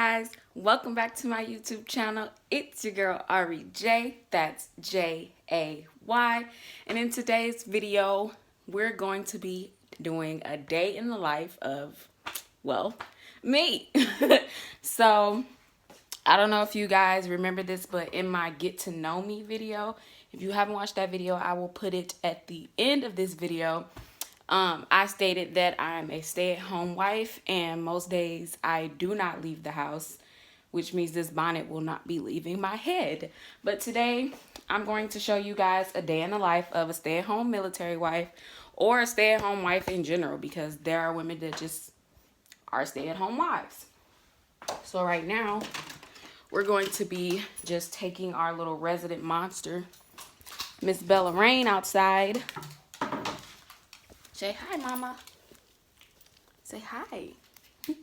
guys, welcome back to my YouTube channel. It's your girl Ari J, that's J-A-Y, and in today's video we're going to be doing a day in the life of, well, me. So I don't know if you guys remember this, but in my get to know me video, if you haven't watched that video, I will put it at the end of this video. I stated that I'm a stay-at-home wife, and most days I do not leave the house, which means this bonnet will not be leaving my head. But today, I'm going to show you guys a day in the life of a stay-at-home military wife or a stay-at-home wife in general, because there are women that just are stay-at-home wives. So right now, we're going to be just taking our little resident monster, Miss Bella Rain, outside. Say hi, mama. Say hi. So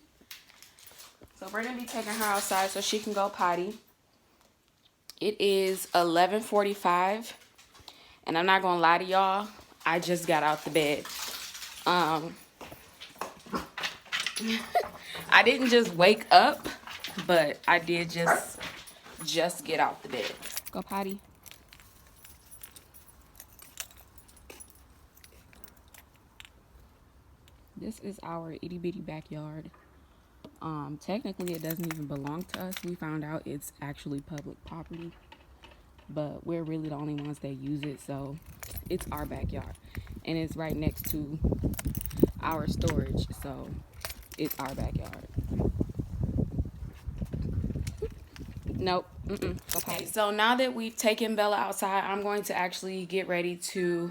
we're going to be taking her outside so she can go potty. It is 11:45, and I'm not going to lie to y'all, I just got out the bed. I didn't just wake up, but I did just get out the bed. Go potty. This is our itty bitty backyard. Technically it doesn't even belong to us. We found out it's actually public property, but we're really the only ones that use it, so it's our backyard. And it's right next to our storage, so it's our backyard. Nope. Okay, so now that we've taken Bella outside, I'm going to actually get ready to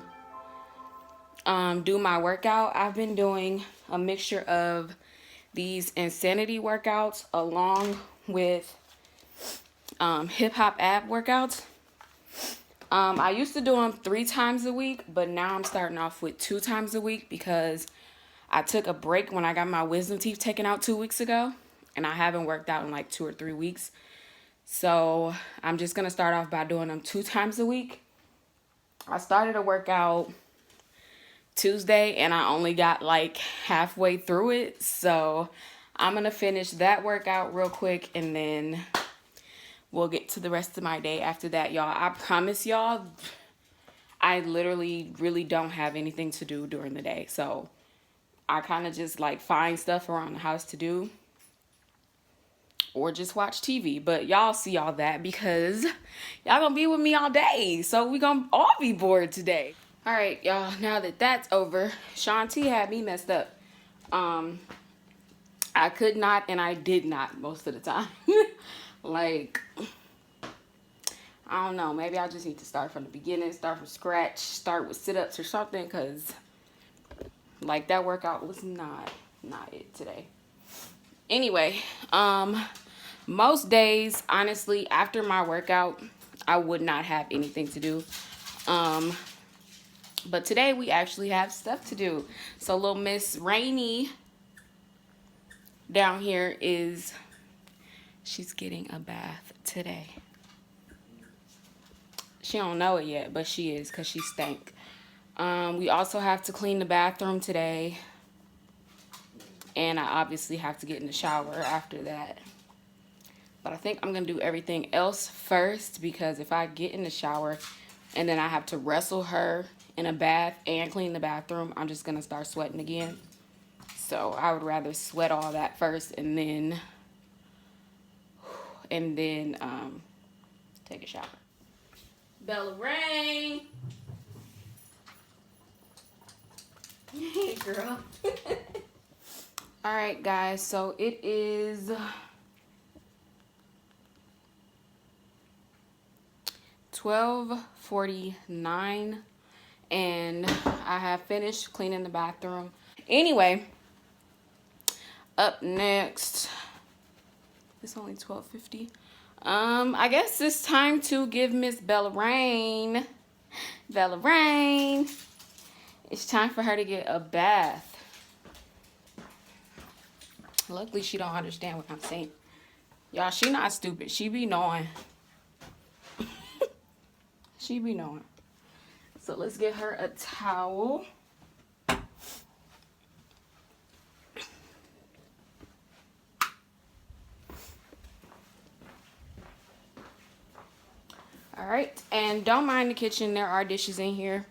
do my workout. I've been doing a mixture of these Insanity workouts along with hip hop ab workouts. I used to do them 3 times a week, but now I'm starting off with 2 times a week because I took a break when I got my wisdom teeth taken out 2 weeks ago, and I haven't worked out in like 2 or 3 weeks. So I'm just gonna start off by doing them 2 times a week. I started a workout Tuesday and I only got like halfway through it, so I'm gonna finish that workout real quick and then we'll get to the rest of my day after that, y'all. I promise y'all, I literally really don't have anything to do during the day, so I kind of just like find stuff around the house to do or just watch TV. But y'all see all that because y'all gonna be with me all day, so we gonna all be bored today. All right, y'all, now that that's over, Sean T had me messed up. I could not and I did not most of the time. Like, I don't know, maybe I just need to start from the beginning, start from scratch, start with sit-ups or something, because like that workout was not it today. Anyway, most days, honestly, after my workout, I would not have anything to do. But today we actually have stuff to do. So little Miss Rainy down here she's getting a bath today. She don't know it yet, but she is, because she stank. We also have to clean the bathroom today. And I obviously have to get in the shower after that. But I think I'm going to do everything else first, because if I get in the shower and then I have to wrestle her in a bath and clean the bathroom, I'm just going to start sweating again. So I would rather sweat all that first and then take a shower. Bella Rain. Hey, girl. All right, guys, so it is 12:49 and I have finished cleaning the bathroom. Anyway, up next, it's only 12:50. I guess it's time to give Miss Bella Rain, it's time for her to get a bath. Luckily, she don't understand what I'm saying. Y'all, she not stupid. She be knowing. She be knowing. So let's get her a towel. And don't mind the kitchen. There are dishes in here.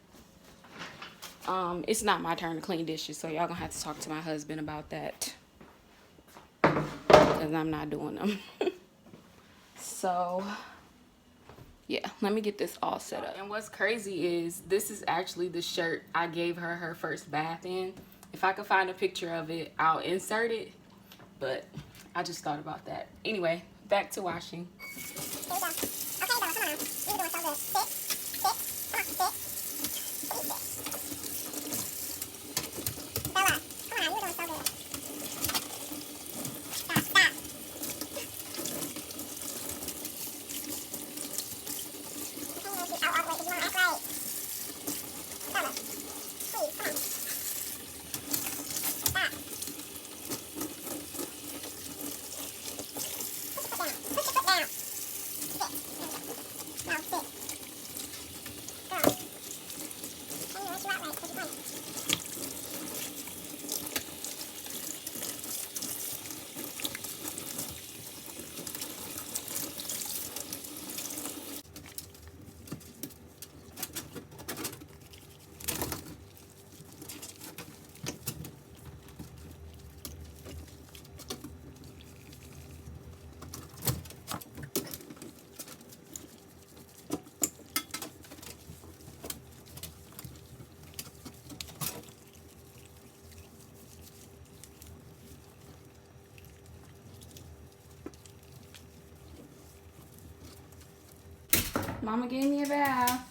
It's not my turn to clean dishes, so y'all gonna have to talk to my husband about that, because I'm not doing them. So yeah, let me get this all set up. And what's crazy is this is actually the shirt I gave her her first bath in. If I could find a picture of it, I'll insert it, but I just thought about that. Anyway, back to washing. Mama gave me a bath.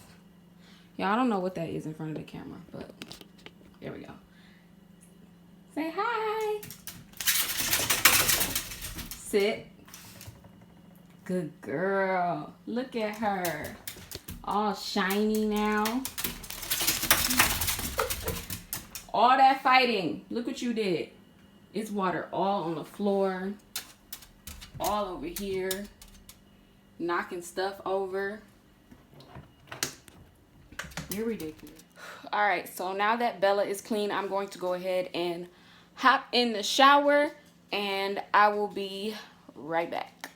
Y'all, I don't know what that is in front of the camera, but there we go. Say hi. Sit. Good girl. Look at her. All shiny now. All that fighting. Look what you did. It's water all on the floor. All over here. Knocking stuff over. You're ridiculous. All right, so now that Bella is clean, I'm going to go ahead and hop in the shower, and I will be right back.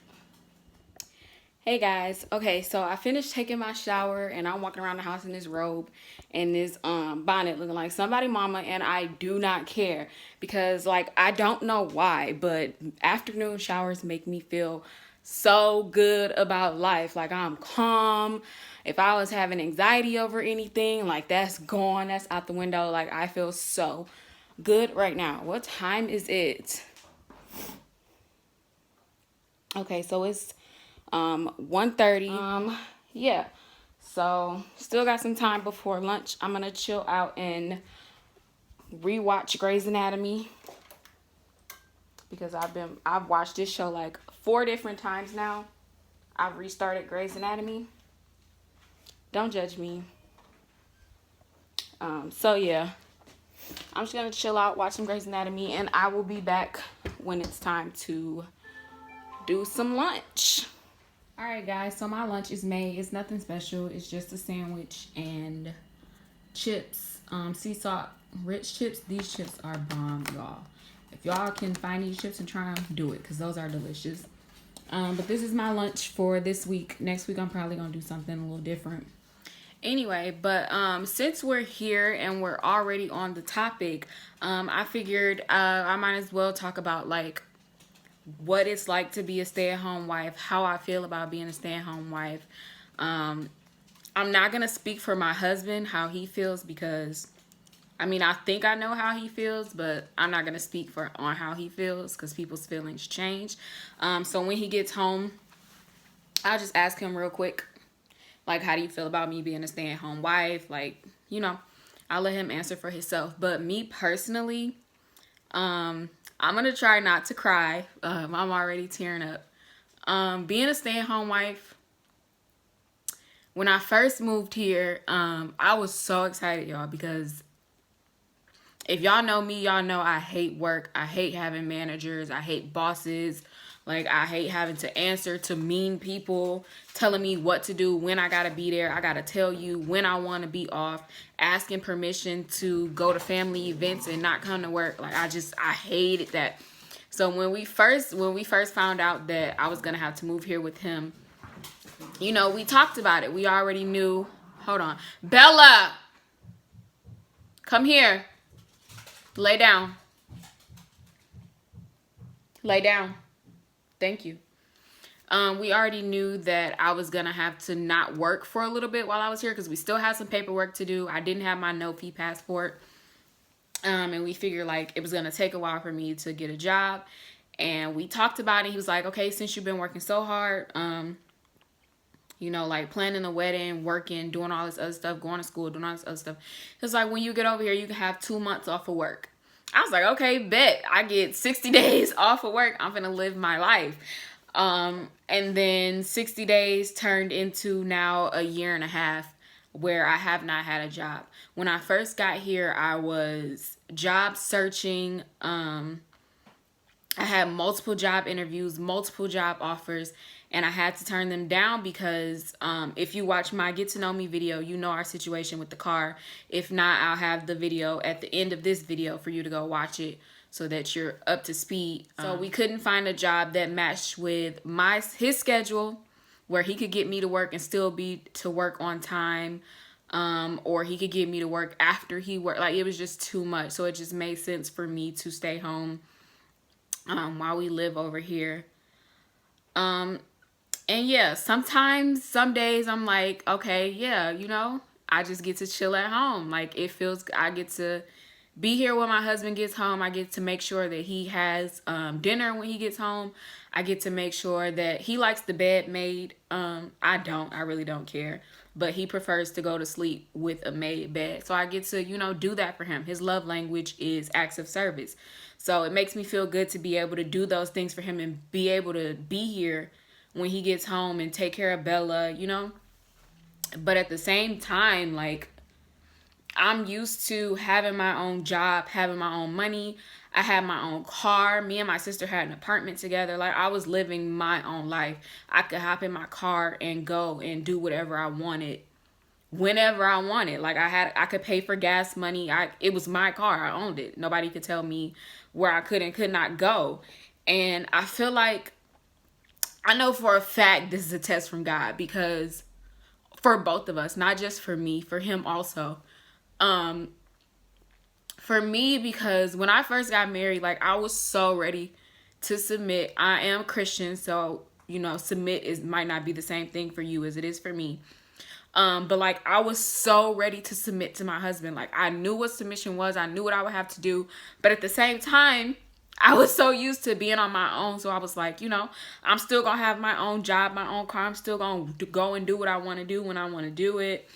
Hey guys, okay, so I finished taking my shower, and I'm walking around the house in this robe and this bonnet looking like somebody mama, and I do not care because, like, I don't know why, but afternoon showers make me feel so good about life. Like, I'm calm. If I was having anxiety over anything, like, that's gone. That's out the window. Like, I feel so good right now. What time is it? Okay, so it's 1:30. Yeah, so still got some time before lunch. I'm gonna chill out and rewatch Grey's Anatomy because I've watched this show like 4 different times now. I've restarted Grey's Anatomy. Don't judge me. So yeah, I'm just gonna chill out, watch some Grey's Anatomy, and I will be back when it's time to do some lunch. All right, guys, so my lunch is made. It's nothing special. It's just a sandwich and chips, sea salt rich chips. These chips are bomb, y'all. If y'all can find these chips and try them, do it, because those are delicious. But this is my lunch for this week. Next week, I'm probably going to do something a little different. Anyway, but since we're here and we're already on the topic, I figured I might as well talk about, like, what it's like to be a stay-at-home wife, how I feel about being a stay-at-home wife. I'm not going to speak for my husband, how he feels, because, I mean, I think I know how he feels, but I'm not going to speak on how he feels because people's feelings change. So when he gets home, I'll just ask him real quick, like, how do you feel about me being a stay-at-home wife? Like, you know, I'll let him answer for himself. But me personally, I'm going to try not to cry. I'm already tearing up. Being a stay-at-home wife, when I first moved here, I was so excited, y'all, because if y'all know me, y'all know I hate work. I hate having managers. I hate bosses. Like, I hate having to answer to mean people telling me what to do, when I gotta be there. I gotta tell you when I want to be off, asking permission to go to family events and not come to work. Like, I hated that. So when we first found out that I was gonna have to move here with him, you know, we talked about it. We already knew. Hold on. Bella, come here. Lay down. Lay down. Thank you. We already knew that I was going to have to not work for a little bit while I was here because we still had some paperwork to do. I didn't have my no-fee passport. And we figured like it was going to take a while for me to get a job. And we talked about it. He was like, okay, since you've been working so hard, you know, like planning a wedding, working, doing all this other stuff, going to school, doing all this other stuff. It's like when you get over here, you can have 2 months off of work. I was like, okay, bet. I get 60 days off of work. I'm going to live my life. And then 60 days turned into now a year and a half where I have not had a job. When I first got here, I was job searching. I had multiple job interviews, multiple job offers, and I had to turn them down because if you watch my Get to Know Me video, you know our situation with the car. If not, I'll have the video at the end of this video for you to go watch it so that you're up to speed. So we couldn't find a job that matched with his schedule where he could get me to work and still be to work on time, or he could get me to work after he worked. Like, it was just too much. So it just made sense for me to stay home while we live over here. And yeah, sometimes, some days I'm like, okay, yeah, you know, I just get to chill at home. Like, it feels, I get to be here when my husband gets home. I get to make sure that he has dinner when he gets home. I get to make sure that he likes the bed made. I really don't care. But he prefers to go to sleep with a made bed. So I get to, you know, do that for him. His love language is acts of service. So it makes me feel good to be able to do those things for him and be able to be here when he gets home and take care of Bella, you know. But at the same time, like, I'm used to having my own job, having my own money. I had my own car. Me and my sister had an apartment together. Like, I was living my own life. I could hop in my car and go and do whatever I wanted whenever I wanted. Like, I could pay for gas money. It was my car. I owned it. Nobody could tell me where I could and could not go. And I feel like, I know for a fact this is a test from God, because for both of us, not just for me, for him also. For me, because when I first got married, like, I was so ready to submit. I am Christian, so, you know, submit might not be the same thing for you as it is for me. But like, I was so ready to submit to my husband. Like, I knew what submission was. I knew what I would have to do. But at the same time, I was so used to being on my own. So I was like, you know, I'm still going to have my own job, my own car. I'm still going to go and do what I want to do when I want to do it.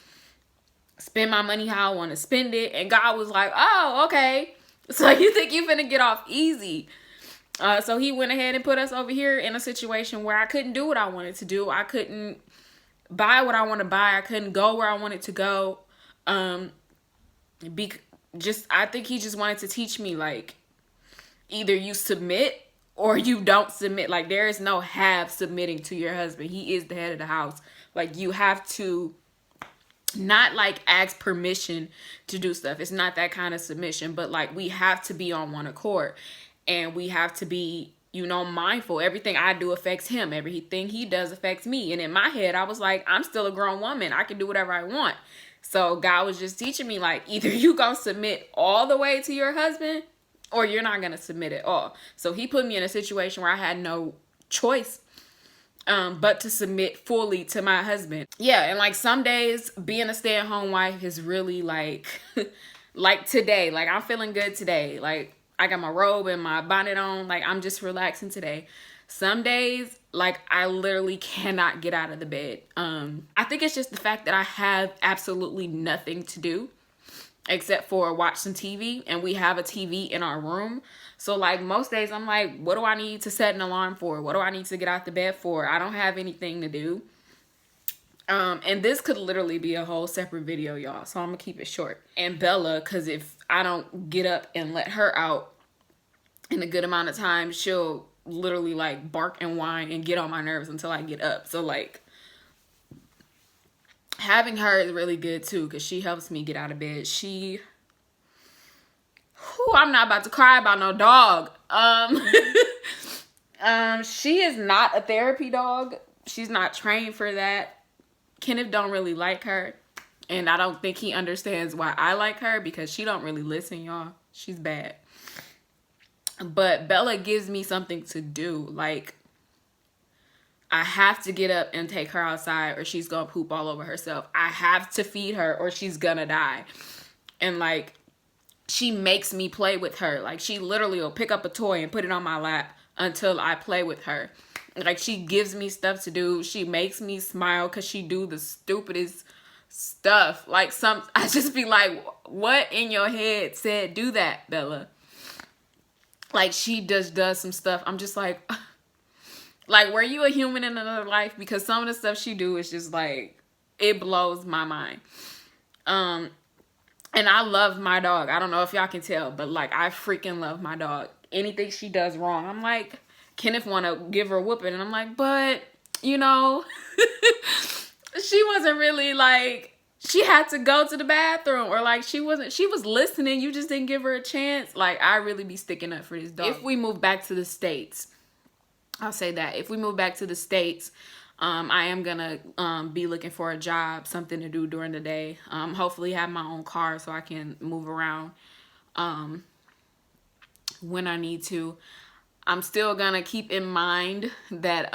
Spend my money how I want to spend it. And God was like, oh, okay. So you think you finna get off easy. So he went ahead and put us over here in a situation where I couldn't do what I wanted to do. I couldn't buy what I want to buy. I couldn't go where I wanted to go. I think he just wanted to teach me, like, either you submit or you don't submit. Like, there is no half submitting to your husband. He is the head of the house. Like, you have to not, like, ask permission to do stuff. It's not that kind of submission. But, like, we have to be on one accord. And we have to be, you know, mindful. Everything I do affects him. Everything he does affects me. And in my head, I was like, I'm still a grown woman. I can do whatever I want. So God was just teaching me, like, either you gonna submit all the way to your husband or you're not gonna submit at all. So he put me in a situation where I had no choice but to submit fully to my husband. Yeah, and like, some days being a stay-at-home wife is really like like today. Like, I'm feeling good today. Like, I got my robe and my bonnet on. Like, I'm just relaxing today. Some days, like, I literally cannot get out of the bed. I think it's just the fact that I have absolutely nothing to do except for watch some TV, and we have a TV in our room. So, like, most days I'm like, what do I need to set an alarm for? What do I need to get out the bed for? I don't have anything to do. And this could literally be a whole separate video, y'all. So I'm gonna keep it short. And Bella, because if I don't get up and let her out in a good amount of time, she'll literally, like, bark and whine and get on my nerves until I get up. So, like, having her is really good too, because she helps me get out of bed. I'm not about to cry about no dog. She is not a therapy dog. she's not trained for that. Kenneth don't really like her. And I don't think he understands why I like her, because she don't really listen, y'all. She's bad. But Bella gives me something to do. Like, I have to get up and take her outside or she's gonna poop all over herself. I have to feed her or she's gonna die. And like, she makes me play with her. Like, she literally will pick up a toy and put it on my lap until I play with her. Like, she gives me stuff to do. She makes me smile because she do the stupidest stuff. Like, I just be like, what in your head said do that, Bella? Like, she just does some stuff. I'm just like, were you a human in another life? Because some of the stuff she do is just like, it blows my mind. And I love my dog. I don't know if y'all can tell, but like, I freaking love my dog. Anything she does wrong, I'm like, Kenneth want to give her a whooping. And I'm like, but, you know, she wasn't really like, she had to go to the bathroom, or like she was listening. You just didn't give her a chance. Like, I really be sticking up for this dog. If we move back to the States, I'll say that. If we move back to the States, I am going to be looking for a job, something to do during the day. Hopefully have my own car so I can move around when I need to. I'm still going to keep in mind that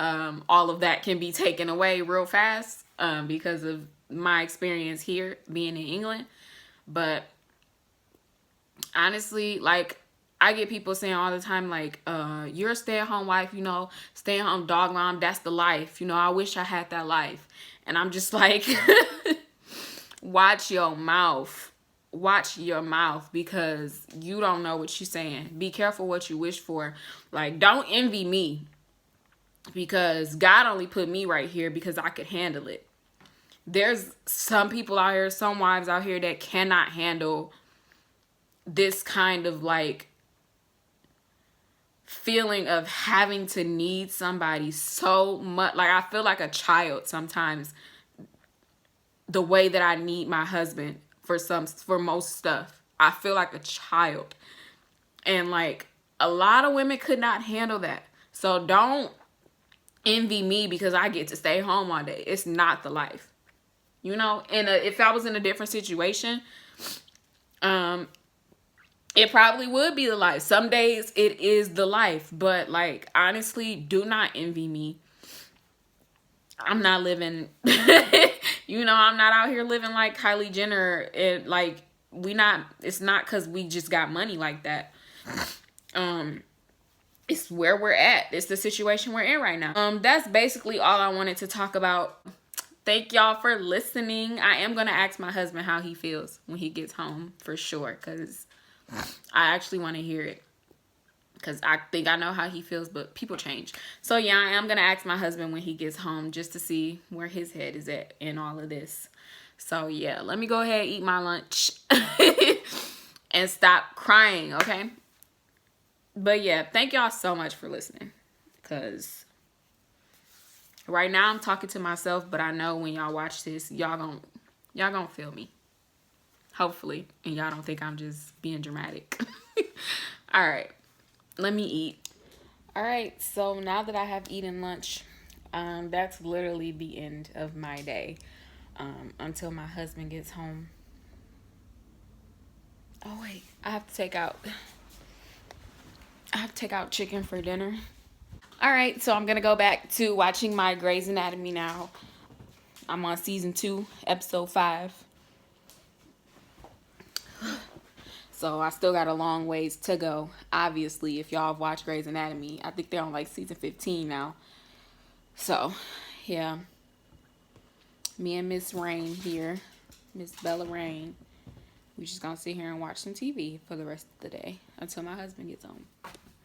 all of that can be taken away real fast because of my experience here being in England. But honestly, like, I get people saying all the time, like, you're a stay-at-home wife, you know, stay-at-home dog mom, that's the life. You know, I wish I had that life. And I'm just like, watch your mouth. Watch your mouth, because you don't know what you're saying. Be careful what you wish for. Like, don't envy me, because God only put me right here because I could handle it. There's some people out here, some wives out here that cannot handle this kind of like feeling of having to need somebody so much. Like, I feel like a child sometimes, the way that I need my husband for most stuff. I feel like a child. And like, a lot of women could not handle that. So don't envy me because I get to stay home all day. It's not the life. You know, and if I was in a different situation, it probably would be the life. Some days it is the life, but like, honestly, do not envy me. I'm not living, you know, I'm not out here living like Kylie Jenner. It's not because we just got money like that. It's where we're at. It's the situation we're in right now. That's basically all I wanted to talk about. Thank y'all for listening. I am going to ask my husband how he feels when he gets home for sure, because I actually want to hear it, because I think I know how he feels, but people change. So yeah, I am going to ask my husband when he gets home just to see where his head is at in all of this. So yeah, let me go ahead and eat my lunch and stop crying, okay? But yeah, thank y'all so much for listening, because right now I'm talking to myself, but I know when y'all watch this, y'all gonna feel me. Hopefully. And y'all don't think I'm just being dramatic. All right. Let me eat. All right. So now that I have eaten lunch, that's literally the end of my day until my husband gets home. Oh, wait. I have to take out chicken for dinner. All right. So I'm going to go back to watching my Grey's Anatomy now. I'm on season 2, episode 5. So I still got a long ways to go. Obviously, if y'all have watched Grey's Anatomy, I think they're on like season 15 now. So, yeah. Me and Miss Rain here, Miss Bella Rain, we just gonna sit here and watch some TV for the rest of the day until my husband gets home.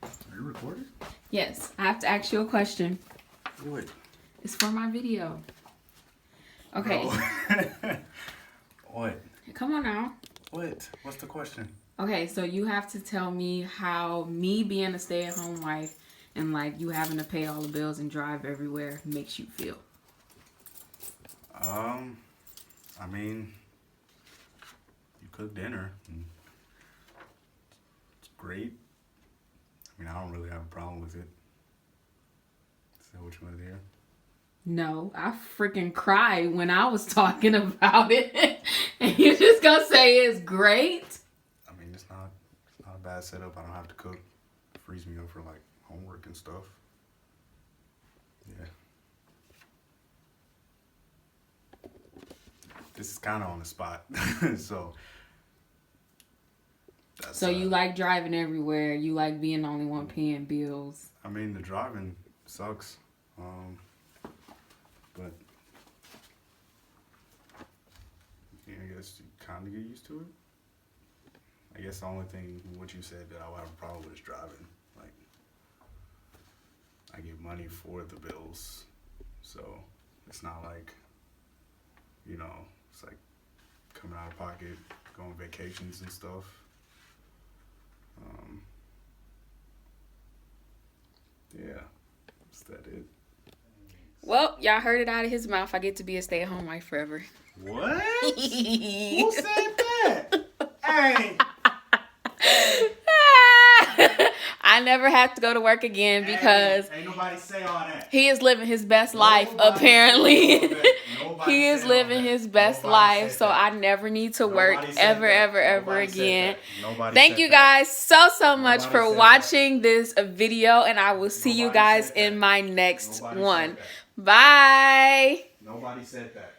Are you recording? Yes, I have to ask you a question. What? It's for my video. Okay. Oh. What? Come on now. What? What's the question? Okay, so you have to tell me how me being a stay-at-home wife and like you having to pay all the bills and drive everywhere makes you feel. I mean, you cook dinner. And it's great. I mean, I don't really have a problem with it. Is that what you want to hear? No, I freaking cried when I was talking about it. And you just gonna say it's great? I mean, it's not a bad setup. I don't have to cook. It frees me up for like homework and stuff. Yeah. This is kind of on the spot. So. So you like driving everywhere. You like being the only one paying bills. I mean, the driving sucks. But yeah, I guess you kind of get used to it. I guess the only thing, what you said, that I would have a problem with is driving. Like, I get money for the bills, so it's not like, you know, it's like coming out of pocket, going on vacations and stuff. Yeah, is that it? Well, y'all heard it out of his mouth. I get to be a stay-at-home wife forever. What? Who said that? Hey. I never have to go to work again because ain't nobody say all that. He is living his best life, apparently. He is living his best life, so I never need to work ever again. Thank you guys so much for watching this video, and I will see you guys in my next one. Bye. Nobody said that.